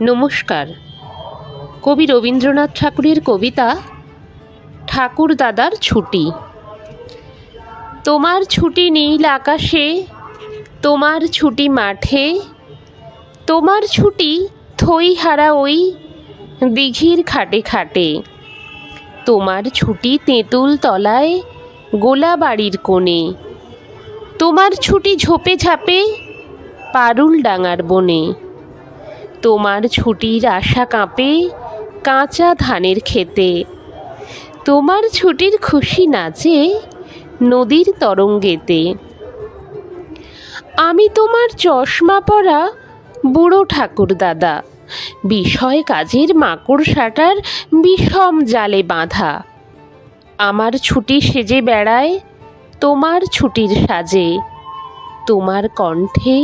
নমস্কার। কবি রবীন্দ্রনাথ ঠাকুরের কবিতা ঠাকুর দাদার ছুটি। তোমার ছুটি নীল আকাশে, তোমার ছুটি মাঠে, তোমার ছুটি থইহারা ওই দিঘির খাটে খাটে, তোমার ছুটি তেঁতুল তলায় গোলা বাড়ির কোণে, তোমার ছুটি ঝোপে ঝাপে পারুল ডাঙার বনে, তোমার ছুটির আশা কাঁপে কাঁচা ধানের খেতে, তোমার ছুটির খুশি নাচে নদীর তরঙ্গেতে। আমি তোমার চশমা পরা বুড়ো ঠাকুর দাদা, বিষয় কাজের মাকড়সাটার বিষম জালে বাঁধা। আমার ছুটি সেজে বেড়ায় তোমার ছুটির সাজে, তোমার কণ্ঠে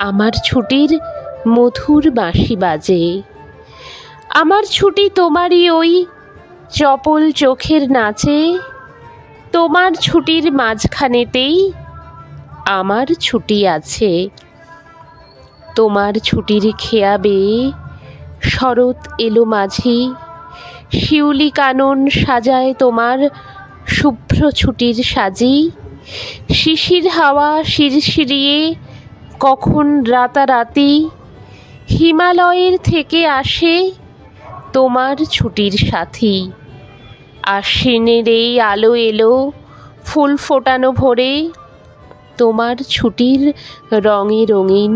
আমার ছুটির মধুর বাঁশি বাজে। আমার ছুটি তোমারই ওই চপল চোখের নাচে, তোমার ছুটির মাঝখানেতেই আমার ছুটি আছে। তোমার ছুটির খেয়া বেয়ে শরৎ এলো মাঝি, শিউলি কানন সাজায় তোমার শুভ্র ছুটির সাজি। শিশির হাওয়া শিরশিরিয়ে কখন রাতারাতি হিমালয়ের থেকে আসে তোমার ছুটির সাথী। আশ্বিনের এই আলো এলো ফুল ফোটানো ভোরে, তোমার ছুটির রঙে রঙিন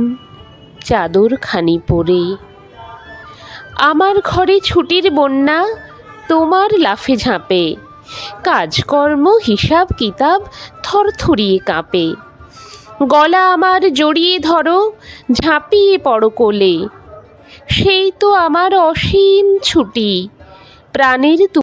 চাদর খানি পরে। আমার ঘরে ছুটির বন্যা তোমার লাফে ঝাঁপে, কাজকর্ম হিসাব কিতাব থরথরিয়ে কাঁপে। গলা আমার জড়িয়ে ধরো, ঝাঁপিয়ে পড়ো কোলে, সেই তো আমার অসীম ছুটি প্রাণের